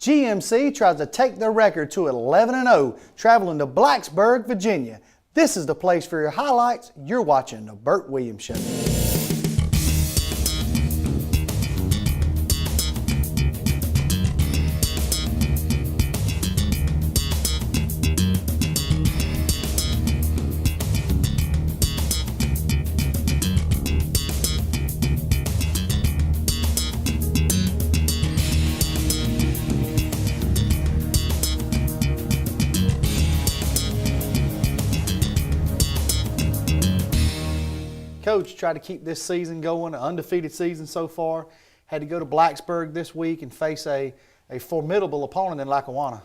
GMC tries to take their record to 11-0, traveling to Blacksburg, Virginia. This is the place for your highlights. You're watching The Burt Williams Show. Coach tried to keep this season going, an undefeated season so far. Had to go to Blacksburg this week and face a formidable opponent in Lackawanna.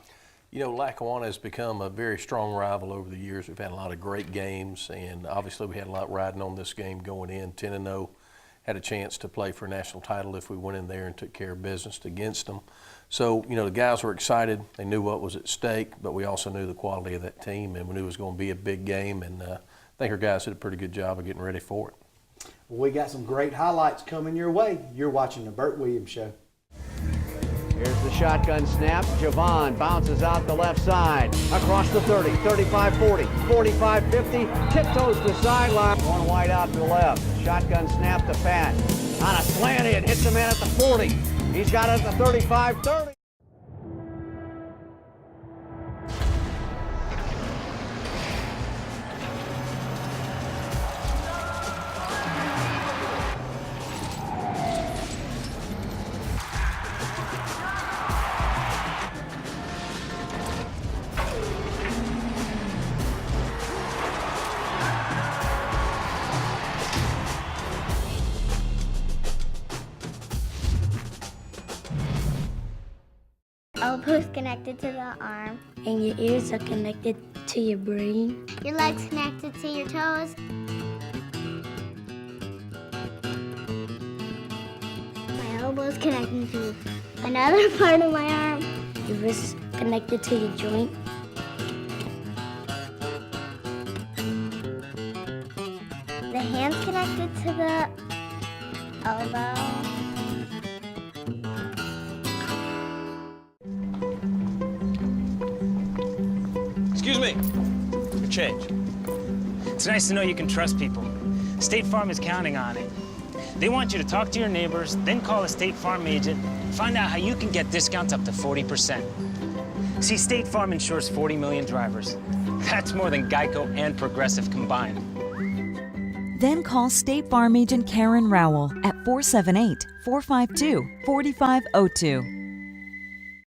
You know, Lackawanna has become a very strong rival over the years. We've had a lot of great games, and obviously we had a lot riding on this game going in. 10-0, had a chance to play for a national title if we went in there and took care of business against them. So, you know, the guys were excited. They knew what was at stake, but we also knew the quality of that team, and we knew it was going to be a big game, and I think our guys did a pretty good job of getting ready for it. Well, we got some great highlights coming your way. You're watching The Burt Williams Show. Here's the shotgun snap. Javon bounces out the left side. Across the 30, 35-40, 45-50. Tiptoes the sideline. One wide out to the left. Shotgun snap to Pat. On a slant in. Hits the man at the 40. He's got it at the 35-30. Elbows connected to the arm. And your ears are connected to your brain. Your legs connected to your toes. My elbow's connected to another part of my arm. Your wrist is connected to your joint. The hand's connected to the elbow. Excuse me, your change. It's nice to know you can trust people. State Farm is counting on it. They want you to talk to your neighbors, then call a State Farm agent, find out how you can get discounts up to 40%. See, State Farm insures 40 million drivers. That's more than Geico and Progressive combined. Then call State Farm agent Karen Rowell at 478-452-4502.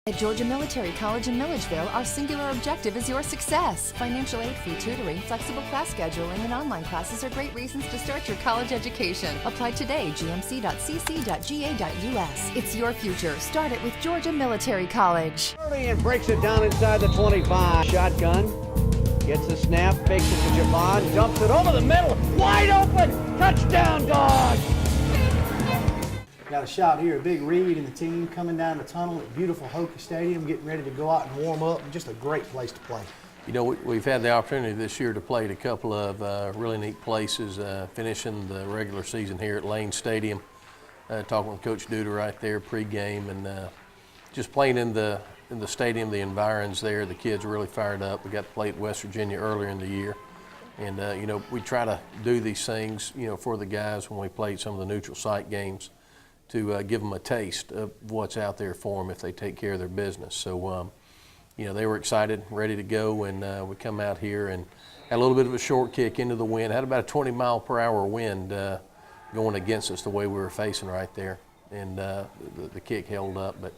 At Georgia Military College in Milledgeville, our singular objective is your success. Financial aid, free tutoring, flexible class scheduling, and online classes are great reasons to start your college education. Apply today, gmc.cc.ga.us. It's your future. Start it with Georgia Military College. And breaks it down inside the 25. Shotgun. Gets the snap, fakes it to Javon, dumps it over the middle. Wide open! Touchdown, Dog! Got a shot here, Big Reed and the team coming down the tunnel at beautiful Hokie Stadium, getting ready to go out and warm up. Just a great place to play. You know, we've had the opportunity this year to play at a couple of really neat places, finishing the regular season here at Lane Stadium, talking with Coach Duda right there pregame, and just playing in the stadium, the environs there. The kids are really fired up. We got to play at West Virginia earlier in the year. And, you know, we try to do these things, you know, for the guys when we played some of the neutral site games, to give them a taste of what's out there for them if they take care of their business. So, you know, they were excited, ready to go, and we come out here and had a little bit of a short kick into the wind. Had about a 20-mile-per-hour wind going against us the way we were facing right there, and the kick held up. But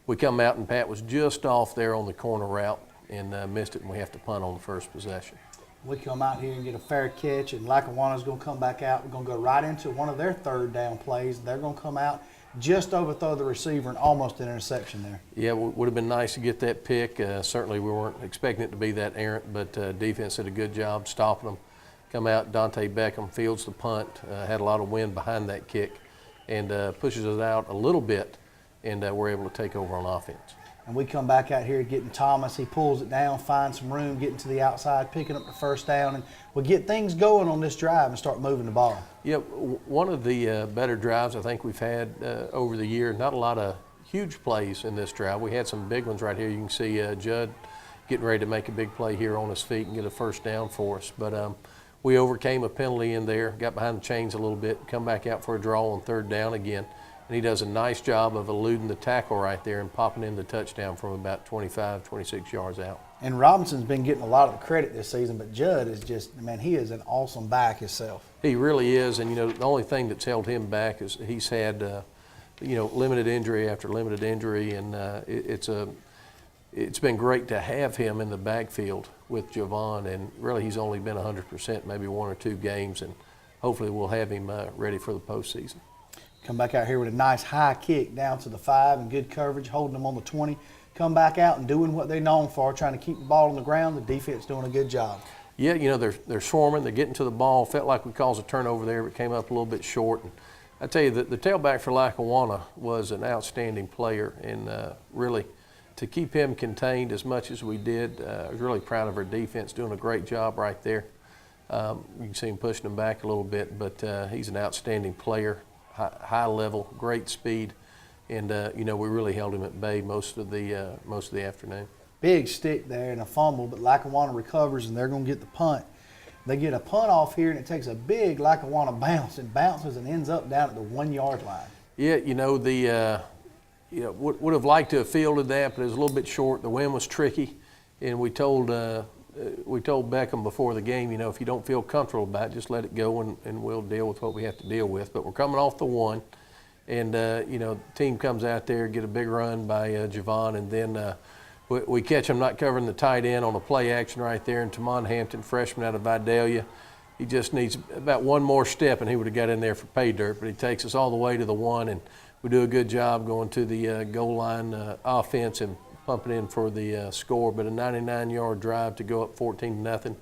we come out, and Pat was just off there on the corner route and missed it, and we have to punt on the first possession. We come out here and get a fair catch, and Lackawanna's going to come back out. We're going to go right into one of their third down plays. They're going to come out, just overthrow the receiver, and almost an interception there. Yeah, it would have been nice to get that pick. Certainly we weren't expecting it to be that errant, but defense did a good job stopping them. Come out, Dante Beckham fields the punt, had a lot of wind behind that kick, and pushes us out a little bit, and we're able to take over on offense. And we come back out here getting Thomas. He pulls it down, finds some room, getting to the outside, picking up the first down, and we'll get things going on this drive and start moving the ball. Yeah, one of the better drives I think we've had over the year. Not a lot of huge plays in this drive. We had some big ones right here. You can see Judd getting ready to make a big play here on his feet and get a first down for us. But we overcame a penalty in there, got behind the chains a little bit, come back out for a draw on third down again. And he does a nice job of eluding the tackle right there and popping in the touchdown from about 25, 26 yards out. And Robinson's been getting a lot of the credit this season, but Judd is just, man, he is an awesome back himself. He really is, and the only thing that's held him back is he's had limited injury after limited injury, and it's been great to have him in the backfield with Javon, and really he's only been 100% maybe 1 or 2 games, and hopefully we'll have him ready for the postseason. Come back out here with a nice high kick down to the 5 and good coverage, holding them on the 20. Come back out and doing what they're known for, trying to keep the ball on the ground. The defense doing a good job. Yeah, they're swarming, they're getting to the ball. Felt like we caused a turnover there, but came up a little bit short. And I tell you, the tailback for Lackawanna was an outstanding player, and really to keep him contained as much as we did, I was really proud of our defense doing a great job right there. You can see him pushing him back a little bit, but he's an outstanding player, high level, great speed. And we really held him at bay most of the afternoon. Big stick there and a fumble, but Lackawanna recovers and they're going to get the punt. They get a punt off here and it takes a big Lackawanna bounce and bounces and ends up down at the 1 yard line. Yeah, would have liked to have fielded that, but it was a little bit short. The wind was tricky, and we told Beckham before the game, if you don't feel comfortable about it, just let it go and we'll deal with what we have to deal with. But we're coming off the 1. And, the team comes out there, get a big run by Javon, and then we catch him not covering the tight end on a play action right there. And Tamon Hampton, freshman out of Vidalia, he just needs about one more step, and he would have got in there for pay dirt. But he takes us all the way to the 1, and we do a good job going to the goal line offense and pumping in for the score. But a 99-yard drive to go up 14-0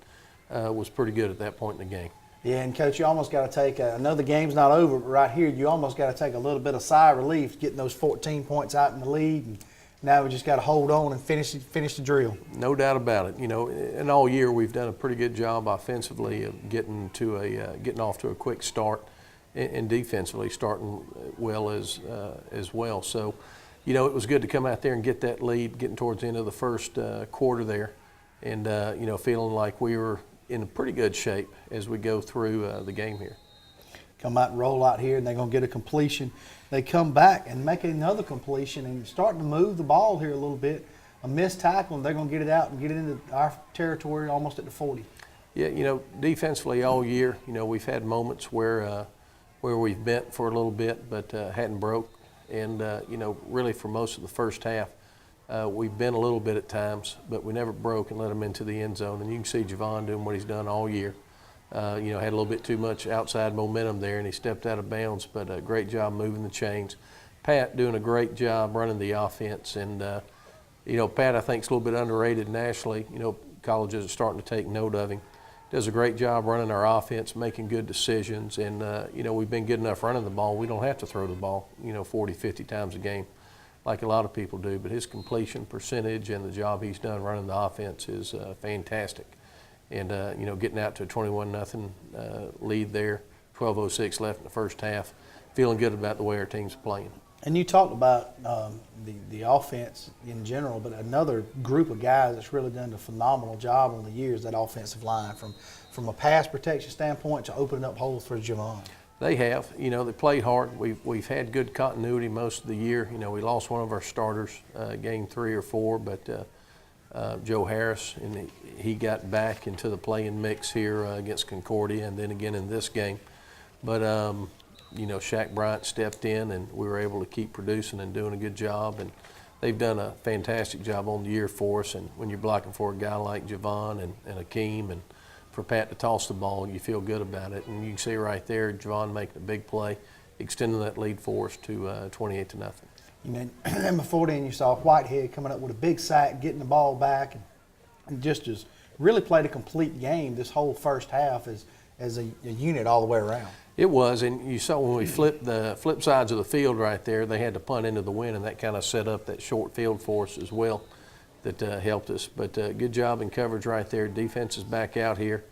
was pretty good at that point in the game. Yeah, and Coach, you almost got to take, I know the game's not over, but right here you almost got to take a little bit of sigh of relief getting those 14 points out in the lead. And now we just got to hold on and finish the drill. No doubt about it. And all year we've done a pretty good job offensively of getting off to a quick start, and defensively starting well as well. So, it was good to come out there and get that lead, getting towards the end of the first quarter there, and feeling like we were in pretty good shape as we go through the game here. Come out and roll out here, and they're going to get a completion. They come back and make another completion and starting to move the ball here a little bit. A missed tackle, and they're going to get it out and get it into our territory almost at the 40. Yeah, defensively all year, we've had moments where we've bent for a little bit but hadn't broke. And, really for most of the first half, we've been a little bit at times, but we never broke and let them into the end zone. And you can see Javon doing what he's done all year. Had a little bit too much outside momentum there, and he stepped out of bounds, but a great job moving the chains. Pat doing a great job running the offense. And, Pat, I think, is a little bit underrated nationally. Colleges are starting to take note of him. Does a great job running our offense, making good decisions. And, we've been good enough running the ball. We don't have to throw the ball, 40, 50 times a game like a lot of people do. But his completion percentage and the job he's done running the offense is fantastic. And, getting out to a 21-0 lead there, 12:06 left in the first half, feeling good about the way our team's playing. And you talked about the offense in general, but another group of guys that's really done a phenomenal job on the years, that offensive line, from a pass protection standpoint to opening up holes for Javon. They have. They played hard. We've had good continuity most of the year. We lost one of our starters, game 3 or 4, but Joe Harris, and he got back into the playing mix here against Concordia and then again in this game. But, Shaq Bryant stepped in, and we were able to keep producing and doing a good job. And they've done a fantastic job on the year for us. And when you're blocking for a guy like Javon and Akeem, and for Pat to toss the ball, you feel good about it. And you can see right there, Javon making a big play, extending that lead for us to 28-0. And before then, you saw Whitehead coming up with a big sack, getting the ball back, and just really played a complete game this whole first half as a unit all the way around. It was, and you saw when we flipped the flip sides of the field right there, they had to punt into the wind, and that kind of set up that short field for us as well that helped us. But good job in coverage right there. Defense is back out here.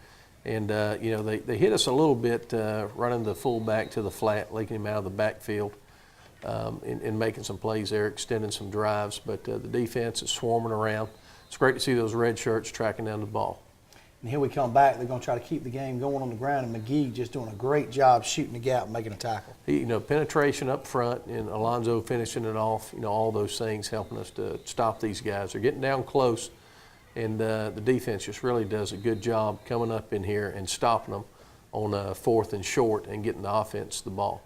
And, they hit us a little bit running the fullback to the flat, leaking him out of the backfield. in making some plays there, extending some drives. But the defense is swarming around. It's great to see those red shirts tracking down the ball. And here we come back. They're going to try to keep the game going on the ground, and McGee just doing a great job shooting the gap and making a tackle. Penetration up front and Alonzo finishing it off, all those things helping us to stop these guys. They're getting down close, and the defense just really does a good job coming up in here and stopping them on 4th and short and getting the offense the ball.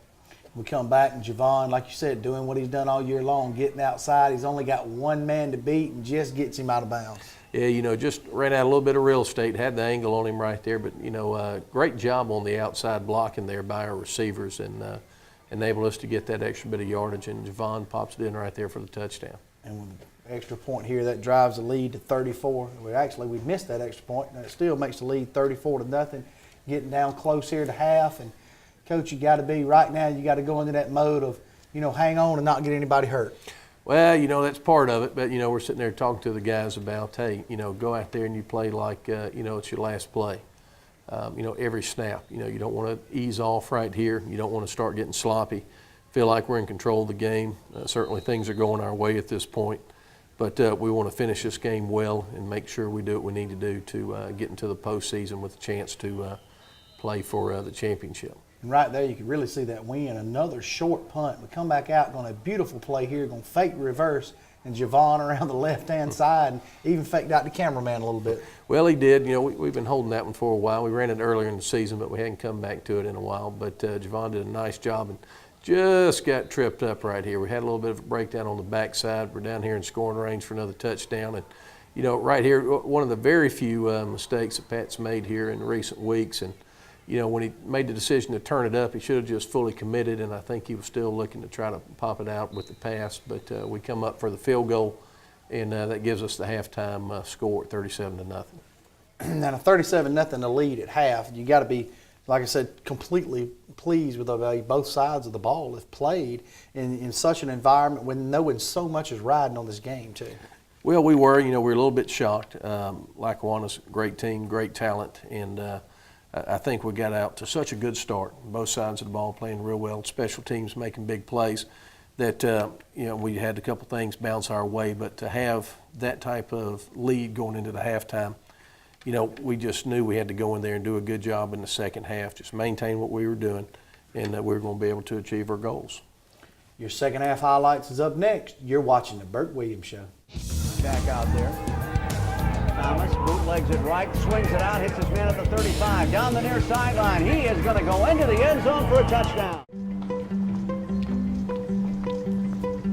We come back, and Javon, like you said, doing what he's done all year long, getting outside. He's only got one man to beat and just gets him out of bounds. Yeah, just ran out a little bit of real estate, had the angle on him right there, but, great job on the outside blocking there by our receivers and enabled us to get that extra bit of yardage, and Javon pops it in right there for the touchdown. And with the extra point here, that drives the lead to 34. We missed that extra point, and it still makes the lead 34-0, getting down close here to half. And, Coach, you got to be, right now, you got to go into that mode of, hang on and not get anybody hurt. Well, that's part of it, but, we're sitting there talking to the guys about, hey, go out there and you play like, it's your last play. Every snap, you don't want to ease off right here. You don't want to start getting sloppy. Feel like we're in control of the game. Certainly things are going our way at this point, but we want to finish this game well and make sure we do what we need to do to get into the postseason with a chance to play for the championship. And right there, you can really see that win. Another short punt. We come back out, going a beautiful play here, going to fake reverse, and Javon around the left-hand side, and even faked out the cameraman a little bit. Well, he did. We've been holding that one for a while. We ran it earlier in the season, but we hadn't come back to it in a while. But Javon did a nice job and just got tripped up right here. We had a little bit of a breakdown on the backside. We're down here in scoring range for another touchdown. And, right here, one of the very few mistakes that Pat's made here in recent weeks. And, when he made the decision to turn it up, he should have just fully committed, and I think he was still looking to try to pop it out with the pass. But we come up for the field goal, and that gives us the halftime score at 37-0. Now, a 37-0 lead at half, you got to be, like I said, completely pleased with the way both sides of the ball have played in such an environment when knowing so much is riding on this game, too. Well, we were. We were a little bit shocked. Lackawanna's a great team, great talent, and I think we got out to such a good start. Both sides of the ball playing real well, special teams making big plays that, we had a couple things bounce our way. But to have that type of lead going into the halftime, we just knew we had to go in there and do a good job in the second half, just maintain what we were doing, and that we were going to be able to achieve our goals. Your second half highlights is up next. You're watching the Burt Williams Show. Back out there. Thomas bootlegs it right, swings it out, hits his man at the 35. Down the near sideline. He is going to go into the end zone for a touchdown.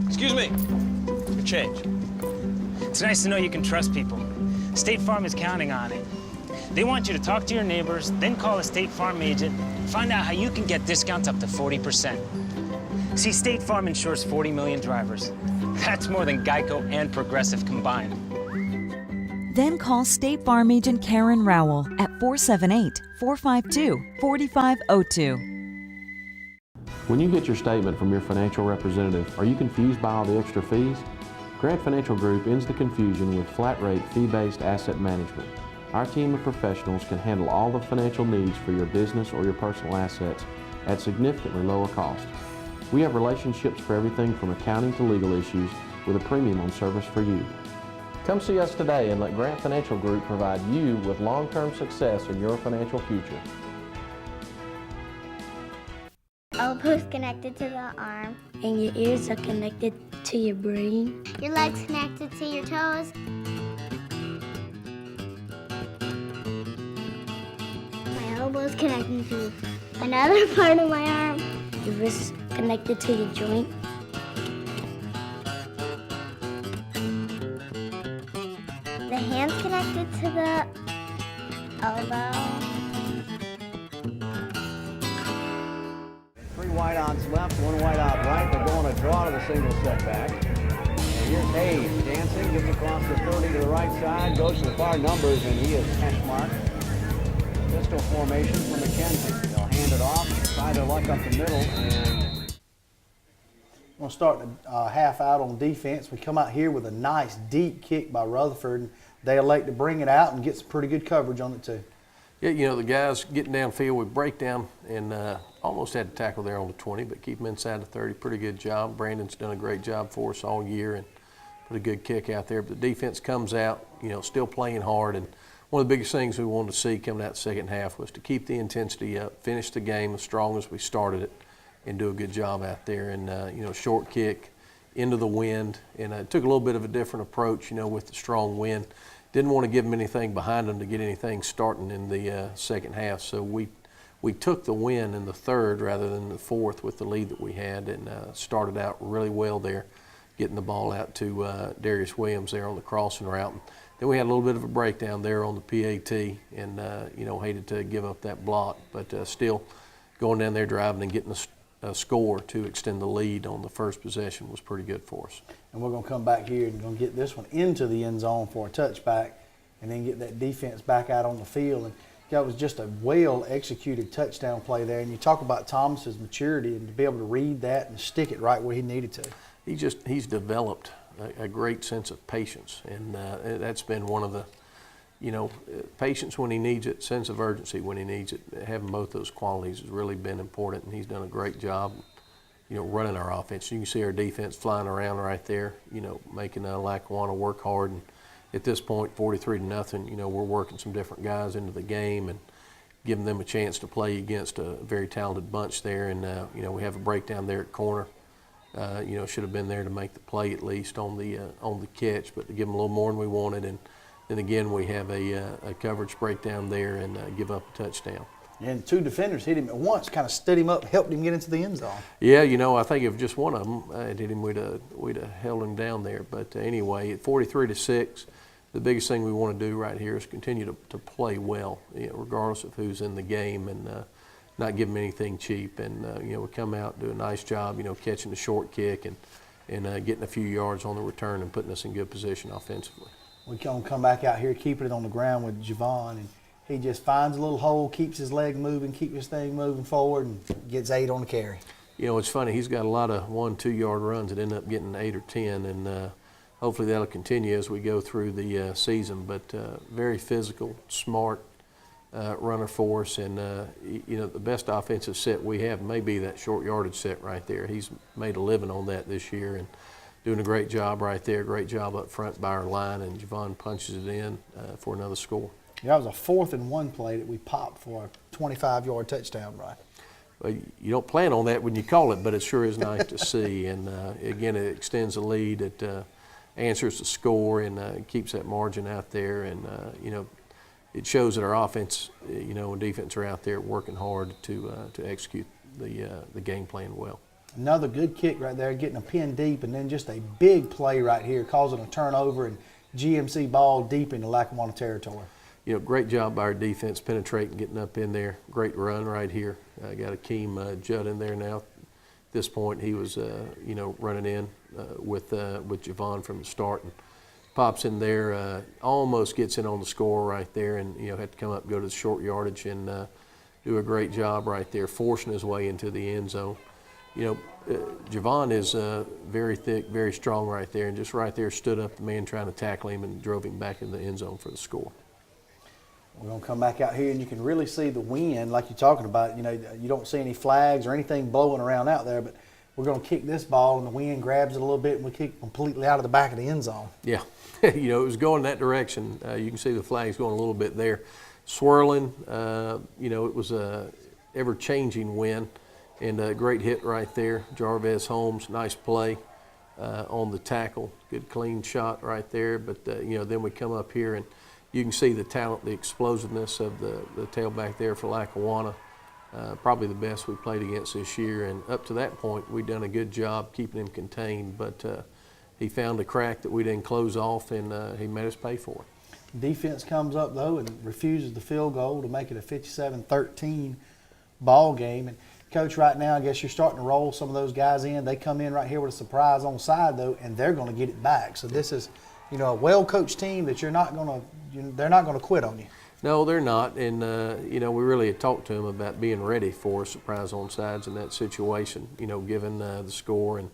Excuse me. Your change. It's nice to know you can trust people. State Farm is counting on it. They want you to talk to your neighbors, then call a State Farm agent, find out how you can get discounts up to 40%. See, State Farm insures 40 million drivers. That's more than Geico and Progressive combined. Then call State Farm agent Karen Rowell at 478-452-4502. When you get your statement from your financial representative, are you confused by all the extra fees? Grant Financial Group ends the confusion with flat-rate, fee-based asset management. Our team of professionals can handle all the financial needs for your business or your personal assets at significantly lower cost. We have relationships for everything from accounting to legal issues with a premium on service for you. Come see us today and let Grant Financial Group provide you with long-term success in your financial future. Elbows connected to the arm, and your ears are connected to your brain. Your legs connected to your toes. My elbow's connected to another part of my arm. Your wrist is connected to your joint. The hand's connected to the elbow. 3 wideouts left, 1 wideout right. They're going to draw to the single setback. And here's Hayes dancing, gets across the 30 to the right side, goes to the far numbers, and he is hash marked. Pistol formation for McKenzie. They'll hand it off, try their luck up the middle, and We're going to start the half out on defense. We come out here with a nice deep kick by Rutherford. And they elect to bring it out and get some pretty good coverage on it too. Yeah, you know, the guys getting downfield, we break down and almost had to tackle there on the 20, but keep them inside the 30. Pretty good job. Brandon's done a great job for us all year and put a good kick out there. But the defense comes out, you know, still playing hard. And one of the biggest things we wanted to see coming out the second half was to keep the intensity up, finish the game as strong as we started it, and do a good job out there. And, you know, short kick into the wind. And took a little bit of a different approach, you know, with the strong wind. Didn't want to give them anything behind them to get anything starting in the second half. So we took the win in the third rather than the fourth with the lead that we had, and started out really well there, getting the ball out to Darius Williams there on the crossing route. And then we had a little bit of a breakdown there on the PAT, and you know, hated to give up that block, but still going down there driving and getting a score to extend the lead on the first possession was pretty good for us. And we're going to come back here and going to get this one into the end zone for a touchback, and then get that defense back out on the field. And that was just a well-executed touchdown play there. And you talk about Thomas's maturity and to be able to read that and stick it right where he needed to. He's developed a great sense of patience, and that's been one of the, you know, patience when he needs it, sense of urgency when he needs it. Having both those qualities has really been important, and he's done a great job, you know, running our offense. You can see our defense flying around right there, you know, making Lackawanna work hard. And at this point, 43-0, you know, we're working some different guys into the game and giving them a chance to play against a very talented bunch there. And, you know, we have a breakdown there at corner. You know, should have been there to make the play at least on the catch, but to give them a little more than we wanted. And then again, we have a coverage breakdown there and give up a touchdown. And two defenders hit him at once, kind of stood him up, helped him get into the end zone. Yeah, you know, I think if just one of them had hit him, we'd have held him down there. But anyway, at 43-6, the biggest thing we want to do right here is continue to play well, you know, regardless of who's in the game, and not give them anything cheap. And you know, we come out and do a nice job, you know, catching the short kick and getting a few yards on the return and putting us in good position offensively. We're going to come back out here, keeping it on the ground with Javon, and he just finds a little hole, keeps his leg moving, keeps his thing moving forward, and gets 8 on the carry. You know, it's funny. He's got a lot of 1-2 yard runs that end up getting 8 or 10, and hopefully that'll continue as we go through the season. But very physical, smart runner for us, and you know, the best offensive set we have may be that short yardage set right there. He's made a living on that this year and doing a great job right there. Great job up front by our line, and Javon punches it in for another score. Yeah, that was a 4th and 1 play that we popped for a 25-yard touchdown run. Well, you don't plan on that when you call it, but it sure is nice to see. And again, it extends the lead. It answers the score and keeps that margin out there. And you know, it shows that our offense, you know, and defense are out there working hard to execute the game plan well. Another good kick right there, getting a pin deep, and then just a big play right here, causing a turnover and GMC ball deep into Lackawanna territory. You know, great job by our defense penetrating, getting up in there. Great run right here. Got Akeem Judd in there now. At this point, he was, you know, running in with Javon from the start, and pops in there, almost gets in on the score right there, and you know, had to come up and go to the short yardage and do a great job right there, forcing his way into the end zone. You know, Javon is very thick, very strong right there, and just right there stood up the man trying to tackle him and drove him back in the end zone for the score. We're going to come back out here, and you can really see the wind like you're talking about. You know, you don't see any flags or anything blowing around out there, but we're going to kick this ball, and the wind grabs it a little bit, and we kick completely out of the back of the end zone. Yeah, you know, it was going that direction. You can see the flags going a little bit there. Swirling, you know, it was a ever-changing wind, and a great hit right there. Jarvez Holmes, nice play on the tackle. Good clean shot right there, but, you know, then we come up here, and you can see the talent, the explosiveness of the tailback there for Lackawanna. Probably the best we played against this year, and up to that point we'd done a good job keeping him contained, but he found a crack that we didn't close off, and he made us pay for it. Defense comes up though and refuses the field goal to make it a 57-13 ball game. And Coach, right now I guess you're starting to roll some of those guys in. They come in right here with a surprise on side though, and they're going to get it back. So this is, you know, a well-coached team that they're not going to quit on you. No, they're not, and you know, we really had talked to them about being ready for a surprise on sides in that situation, you know, given the score and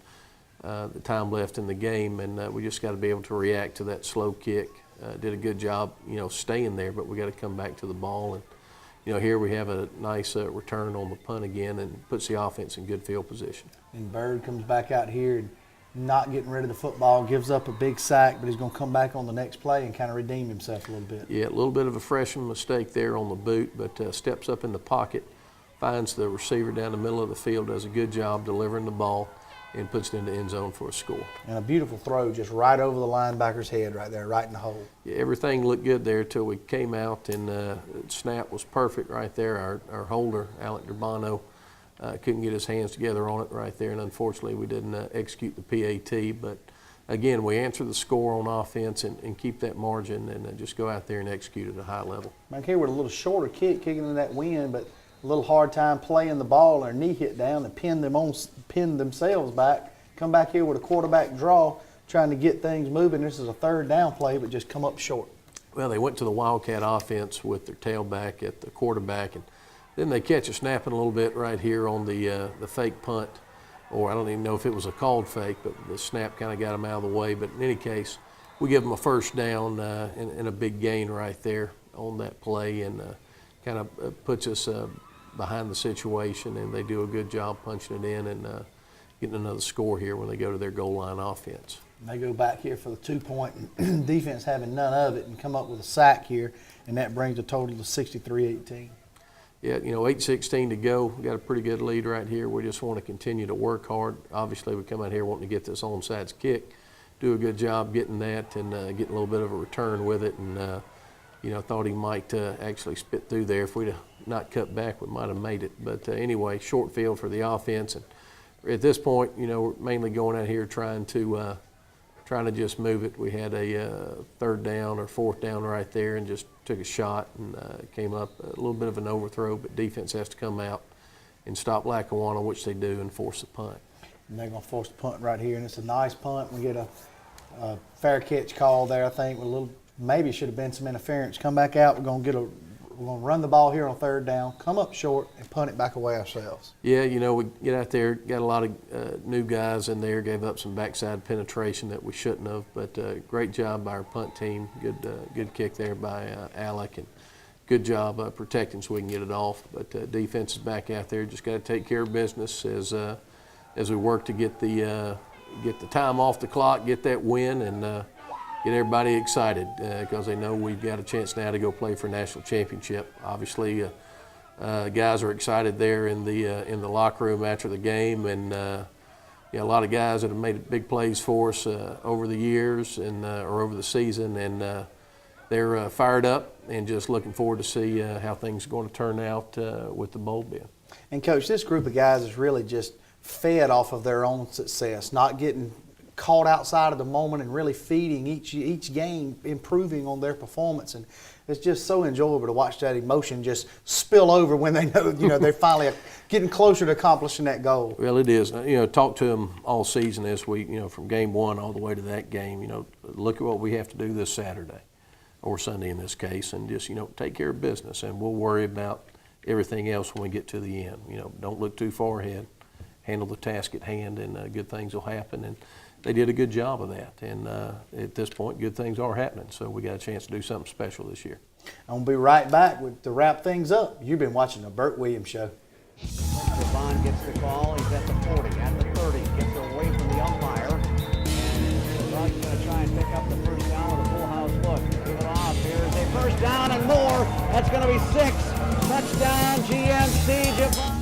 the time left in the game, and we just got to be able to react to that slow kick. Did a good job, you know, staying there, but we got to come back to the ball, and here we have a nice return on the punt again and puts the offense in good field position. And Bird comes back out here and not getting rid of the football, gives up a big sack, but he's going to come back on the next play and kind of redeem himself a little bit. Yeah, a little bit of a freshman mistake there on the boot, but steps up in the pocket, finds the receiver down the middle of the field, does a good job delivering the ball, and puts it in the end zone for a score. And a beautiful throw just right over the linebacker's head right there, right in the hole. Yeah, everything looked good there until we came out, and the snap was perfect right there. Our holder, Alec Durbano, couldn't get his hands together on it right there, and unfortunately we didn't execute the PAT. But again, we answer the score on offense and keep that margin and just go out there and execute at a high level. Mike here with a little shorter kick, kicking in that wind, but a little hard time playing the ball. Their knee hit down and pinned themselves back. Come back here with a quarterback draw, trying to get things moving. This is a third down play, but just come up short. Well, they went to the Wildcat offense with their tailback at the quarterback, and then they catch a snapping a little bit right here on the fake punt, or I don't even know if it was a called fake, but the snap kind of got them out of the way. But in any case, we give them a first down and a big gain right there on that play, and kind of puts us behind the situation, and they do a good job punching it in and getting another score here when they go to their goal line offense. And they go back here for the 2-point, defense having none of it, and come up with a sack here, and that brings the total to 63-18. Yeah, 8:16 to go. We got a pretty good lead right here. We just want to continue to work hard. Obviously, we come out here wanting to get this onside kick, do a good job getting that, and getting a little bit of a return with it. And thought he might actually spit through there. If we'd have not cut back, we might have made it. But anyway, short field for the offense. And at this point, we're mainly going out here trying to just move it. We had a third down or fourth down right there and just took a shot and came up a little bit of an overthrow, but defense has to come out and stop Lackawanna, which they do, and force the punt. And they're going to force the punt right here, and it's a nice punt. We get a fair catch call there, I think, with a little, maybe should have been some interference. Come back out. We're going to run the ball here on third down, come up short, and punt it back away ourselves. Yeah, we get out there, got a lot of new guys in there, gave up some backside penetration that we shouldn't have, but great job by our punt team. Good kick there by Alec, and good job protecting so we can get it off. But defense is back out there, just got to take care of business as we work to get the time off the clock, get that win, and get everybody excited because they know we've got a chance now to go play for a national championship. Obviously, guys are excited there in the locker room after the game, and a lot of guys that have made big plays for us over the years and or over the season, and they're fired up and just looking forward to see how things are going to turn out with the bowl bid. And Coach, this group of guys is really just fed off of their own success, not getting caught outside of the moment and really feeding each game, improving on their performance. And it's just so enjoyable to watch that emotion just spill over when they know, they're finally getting closer to accomplishing that goal. Well, it is. Talk to them all season as we, from game one all the way to that game. Look at what we have to do this Saturday or Sunday in this case, and just, take care of business, and we'll worry about everything else when we get to the end. Don't look too far ahead. Handle the task at hand, and good things will happen. And they did a good job of that, and at this point, good things are happening, so we got a chance to do something special this year. I'm going to be right back to wrap things up. You've been watching the Burt Williams Show. Javon gets the call. He's at the 40, at the 30, gets away from the umpire, and Doug's going to try and pick up the first down with a full house look. Give it off. Here's a first down and more. That's going to be 6. Touchdown, GMC, Javon.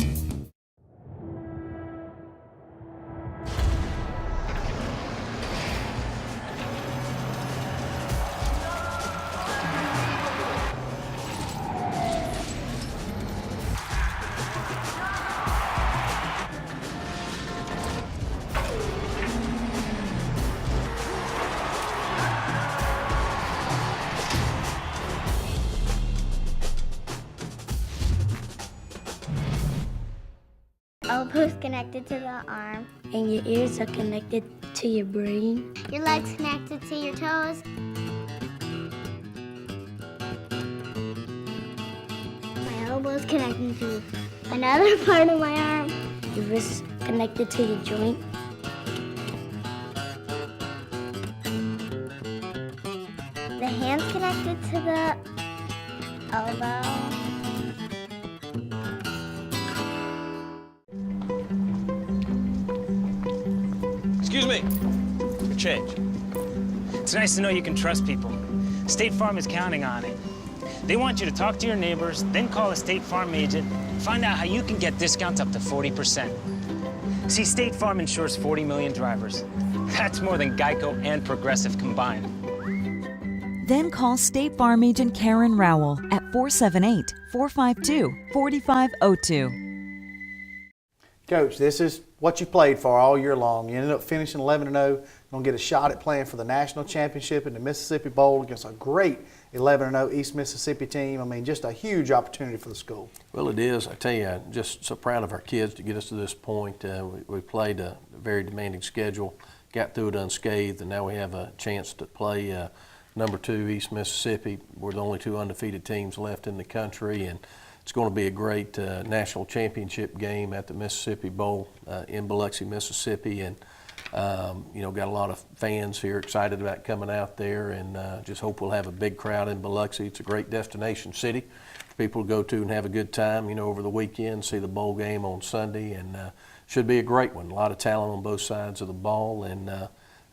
Elbows connected to the arm, and your ears are connected to your brain. Your legs connected to your toes. My elbow's connected to another part of my arm. Your wrist connected to your joint. The hand's connected to the elbow. change. It's nice to know you can trust people. State Farm is counting on it. They want you to talk to your neighbors, then call a State Farm agent, find out how you can get discounts up to 40%. See, State Farm insures 40 million drivers. That's more than Geico and Progressive combined. Then call State Farm agent Karen Rowell at 478-452-4502. Coach, this is what you played for all year long. You ended up finishing 11-0, going to get a shot at playing for the national championship in the Mississippi Bowl against a great 11-0 East Mississippi team. I mean, just a huge opportunity for the school. Well, it is. I tell you, I'm just so proud of our kids to get us to this point. We played a very demanding schedule, got through it unscathed, and now we have a chance to play number 2 East Mississippi. We're the only 2 undefeated teams left in the country, and it's going to be a great national championship game at the Mississippi Bowl in Biloxi, Mississippi, and you know, got a lot of fans here excited about coming out there, and just hope we'll have a big crowd in Biloxi. It's a great destination city for people to go to and have a good time, you know, over the weekend, see the bowl game on Sunday, and should be a great one. A lot of talent on both sides of the ball, and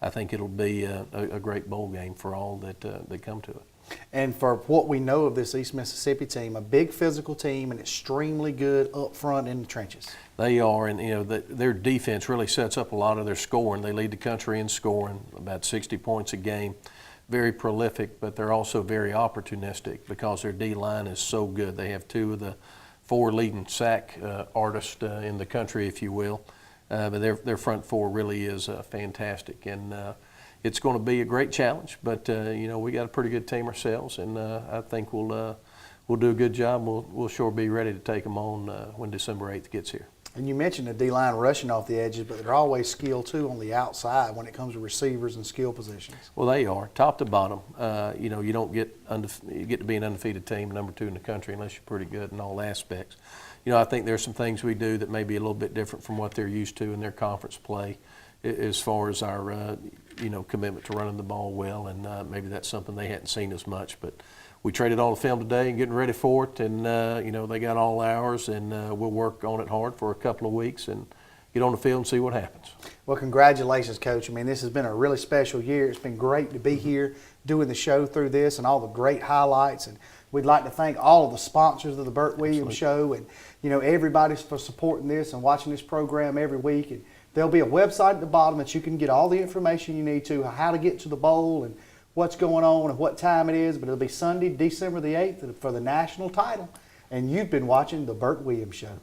I think it'll be a great bowl game for all that come to it. And for what we know of this East Mississippi team, a big physical team and extremely good up front in the trenches. They are, and you know, their defense really sets up a lot of their scoring. They lead the country in scoring, about 60 points a game. Very prolific, but they're also very opportunistic because their D-line is so good. They have 2 of the 4 leading sack artists in the country, if you will. But their front 4 really is fantastic, and it's going to be a great challenge. But you know, we got a pretty good team ourselves, and I think we'll do a good job. We'll sure be ready to take them on when December 8th gets here. And you mentioned the D-line rushing off the edges, but they're always skilled too on the outside when it comes to receivers and skill positions. Well, they are top to bottom. You know, you don't get you get to be an undefeated team, number 2 in the country, unless you're pretty good in all aspects. You know, I think there's some things we do that may be a little bit different from what they're used to in their conference play, as far as our you know, commitment to running the ball well, and maybe that's something they hadn't seen as much. But we traded all the film today and getting ready for it, and you know, they got all ours, and we'll work on it hard for a couple of weeks and get on the field and see what happens. Well, congratulations, Coach. I mean, this has been a really special year. It's been great to be here doing the show through this and all the great highlights. And we'd like to thank all of the sponsors of the Burt Williams Show, and you know, everybody for supporting this and watching this program every week. And there'll be a website at the bottom that you can get all the information you need to, how to get to the bowl and what's going on and what time it is. But it'll be Sunday, December the 8th for the national title. And you've been watching the Burt Williams Show.